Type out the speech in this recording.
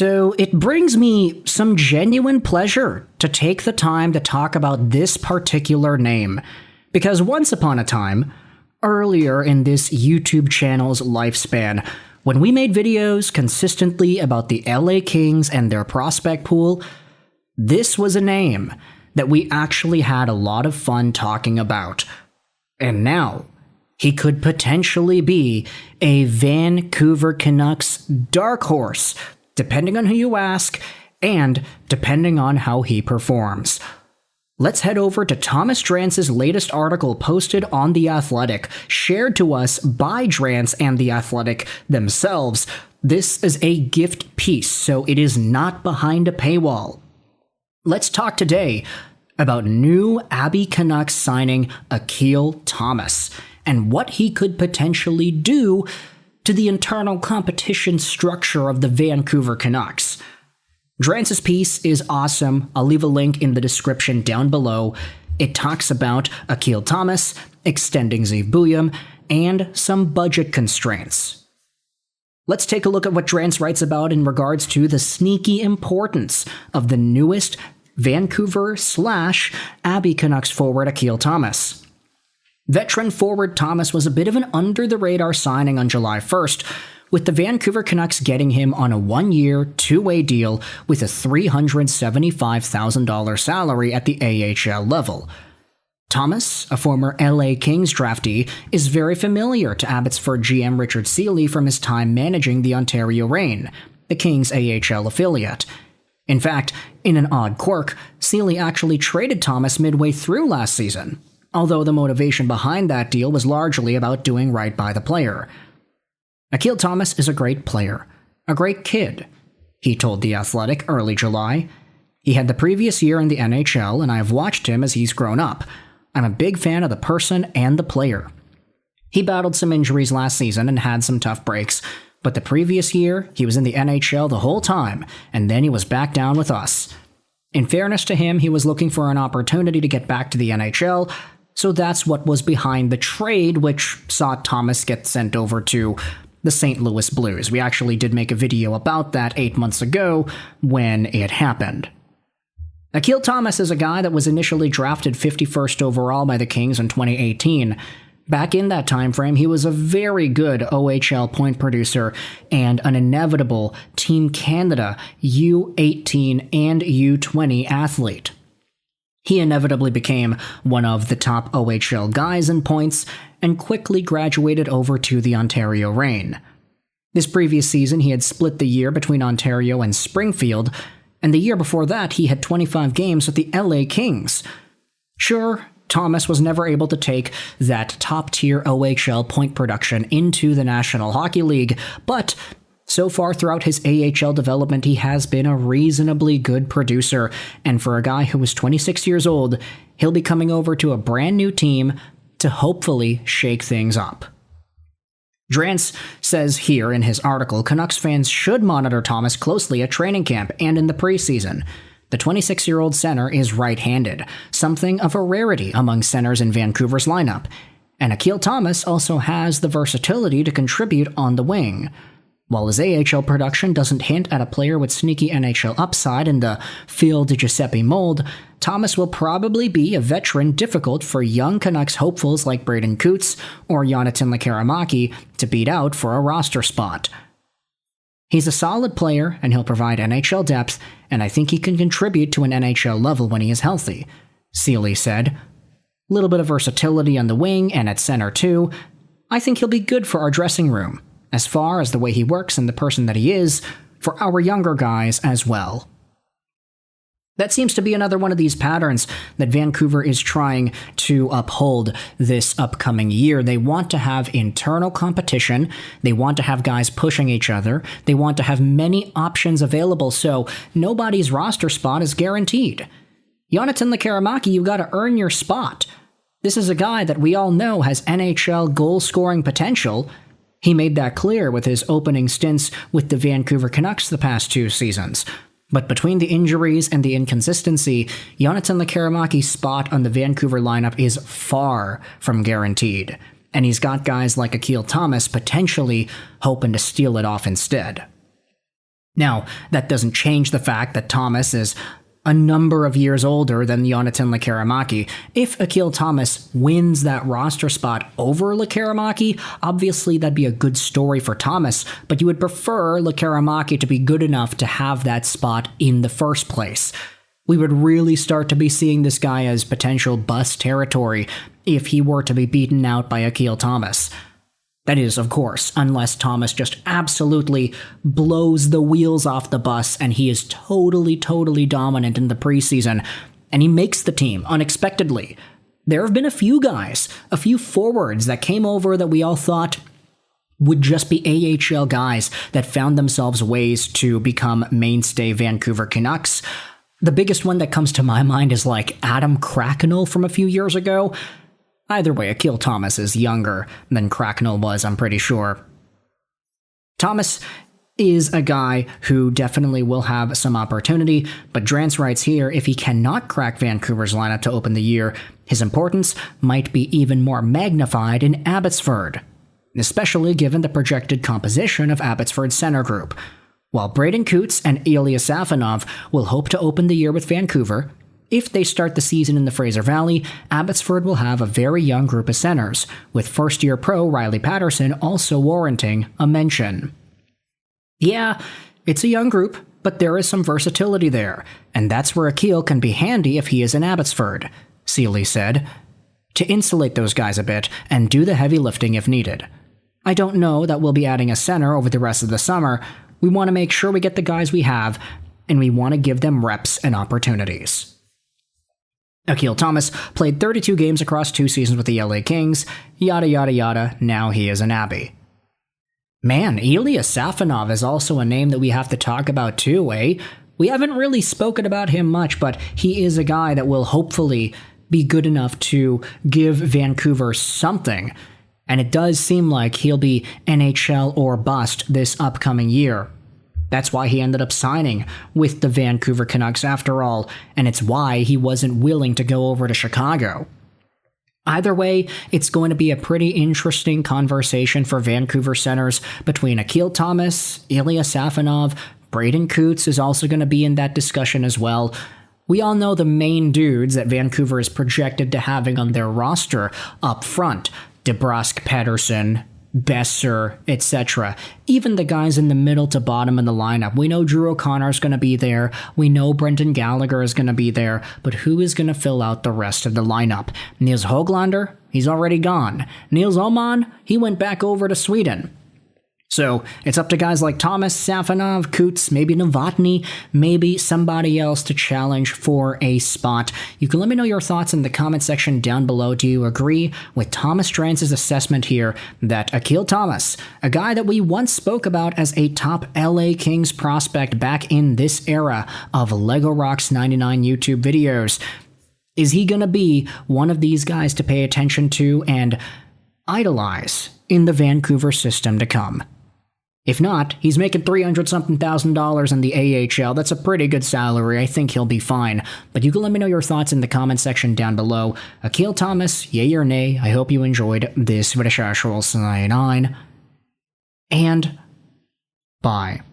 So it brings me some genuine pleasure to take the time to talk about this particular name, because once upon a time, earlier in this YouTube channel's lifespan, when we made videos consistently about the LA Kings and their prospect pool, this was a name that we actually had a lot of fun talking about. And now, he could potentially be a Vancouver Canucks dark horse, depending on who you ask, and depending on how he performs. Let's head over to Thomas Drance's latest article posted on The Athletic, shared to us by Drance and The Athletic themselves. This is a gift piece, so it is not behind a paywall. Let's talk today about new Abbey Canucks signing Akil Thomas, and what he could potentially do to the internal competition structure of the Vancouver Canucks. Drance's piece is awesome. I'll leave a link in the description down below. It talks about Akil Thomas, extending Zeev Buium, and some budget constraints. Let's take a look at what Drance writes about in regards to the sneaky importance of the newest Vancouver/Abbey Canucks forward Akil Thomas. Veteran forward Thomas was a bit of an under-the-radar signing on July 1st, with the Vancouver Canucks getting him on a one-year, two-way deal with a $375,000 salary at the AHL level. Thomas, a former LA Kings draftee, is very familiar to Abbotsford GM Richard Seeley from his time managing the Ontario Reign, the Kings' AHL affiliate. In fact, in an odd quirk, Seeley actually traded Thomas midway through last season, although the motivation behind that deal was largely about doing right by the player. Akil Thomas is a great player, a great kid, he told The Athletic early July. He had the previous year in the NHL, and I have watched him as he's grown up. I'm a big fan of the person and the player. He battled some injuries last season and had some tough breaks, but the previous year, he was in the NHL the whole time, and then he was back down with us. In fairness to him, he was looking for an opportunity to get back to the NHL, so that's what was behind the trade, which saw Thomas get sent over to the St. Louis Blues. We actually did make a video about that 8 months ago when it happened. Akil Thomas is a guy that was initially drafted 51st overall by the Kings in 2018. Back in that time frame, he was a very good OHL point producer and an inevitable Team Canada U18 and U20 athlete. He inevitably became one of the top OHL guys in points and quickly graduated over to the Ontario Reign. This previous season, he had split the year between Ontario and Springfield, and the year before that, he had 25 games with the LA Kings. Sure, Thomas was never able to take that top-tier OHL point production into the National Hockey League, but so far throughout his AHL development, he has been a reasonably good producer, and for a guy who is 26 years old, he'll be coming over to a brand new team to hopefully shake things up. Drance says here in his article, Canucks fans should monitor Thomas closely at training camp and in the preseason. The 26-year-old center is right-handed, something of a rarity among centers in Vancouver's lineup, and Akil Thomas also has the versatility to contribute on the wing. While his AHL production doesn't hint at a player with sneaky NHL upside in the Phil DiGiuseppe mold, Thomas will probably be a veteran difficult for young Canucks hopefuls like Braden Coots or Jonathan Lekkerimäki to beat out for a roster spot. He's a solid player, and he'll provide NHL depth, and I think he can contribute to an NHL level when he is healthy, Seeley said. Little bit of versatility on the wing and at center too. I think he'll be good for our dressing room, as far as the way he works and the person that he is, for our younger guys as well. That seems to be another one of these patterns that Vancouver is trying to uphold this upcoming year. They want to have internal competition. They want to have guys pushing each other. They want to have many options available, so nobody's roster spot is guaranteed. Jonathan Lekkerimäki, you got to earn your spot. This is a guy that we all know has NHL goal-scoring potential. He made that clear with his opening stints with the Vancouver Canucks the past 2 seasons. But between the injuries and the inconsistency, Jonathan Lekkerimäki's spot on the Vancouver lineup is far from guaranteed, and he's got guys like Akil Thomas potentially hoping to steal it off instead. Now, that doesn't change the fact that Thomas is a number of years older than Jonathan Lekkerimäki. If Akil Thomas wins that roster spot over Lekkerimäki, obviously that'd be a good story for Thomas, but you would prefer Lekkerimäki to be good enough to have that spot in the first place. We would really start to be seeing this guy as potential bust territory if he were to be beaten out by Akil Thomas. That is, of course, unless Thomas just absolutely blows the wheels off the bus and he is totally dominant in the preseason, and he makes the team unexpectedly. There have been a few guys, a few forwards that came over that we all thought would just be AHL guys that found themselves ways to become mainstay Vancouver Canucks. The biggest one that comes to my mind is like Adam Cracknell from a few years ago. Either way, Akil Thomas is younger than Cracknell was, I'm pretty sure. Thomas is a guy who definitely will have some opportunity, but Drance writes here, if he cannot crack Vancouver's lineup to open the year, his importance might be even more magnified in Abbotsford, especially given the projected composition of Abbotsford's center group. While Braden Coots and Ilya Safonov will hope to open the year with Vancouver, if they start the season in the Fraser Valley, Abbotsford will have a very young group of centers, with first-year pro Riley Patterson also warranting a mention. Yeah, it's a young group, but there is some versatility there, and that's where Akil can be handy if he is in Abbotsford, Seeley said, to insulate those guys a bit and do the heavy lifting if needed. I don't know that we'll be adding a center over the rest of the summer. We want to make sure we get the guys we have, and we want to give them reps and opportunities. Akil Thomas played 32 games across 2 seasons with the LA Kings, yada yada yada, now he is an Abbey. Man, Ilya Safonov is also a name that we have to talk about too, eh? We haven't really spoken about him much, but he is a guy that will hopefully be good enough to give Vancouver something, and it does seem like he'll be NHL or bust this upcoming year. That's why he ended up signing with the Vancouver Canucks after all, and it's why he wasn't willing to go over to Chicago. Either way, it's going to be a pretty interesting conversation for Vancouver centers between Akil Thomas, Ilya Safonov, Braden Coots is also going to be in that discussion as well. We all know the main dudes that Vancouver is projected to having on their roster up front: DeBrusk, Pettersson, Besser, etc. Even the guys in the middle to bottom of the lineup. We know Drew O'Connor's going to be there. We know Brendan Gallagher is going to be there. But who is going to fill out the rest of the lineup? Nils Höglander? He's already gone. Nils Åman? He went back over to Sweden. So it's up to guys like Thomas, Safonov, Coots, maybe Novotny, maybe somebody else to challenge for a spot. You can let me know your thoughts in the comment section down below. Do you agree with Thomas Drance's assessment here that Akil Thomas, a guy that we once spoke about as a top LA Kings prospect back in this era of Lego Rocks 99 YouTube videos, is he going to be one of these guys to pay attention to and idolize in the Vancouver system to come? If not, he's making $300-something thousand in the AHL. That's a pretty good salary. I think he'll be fine. But you can let me know your thoughts in the comment section down below. Akil Thomas, yay or nay. I hope you enjoyed this video. And bye.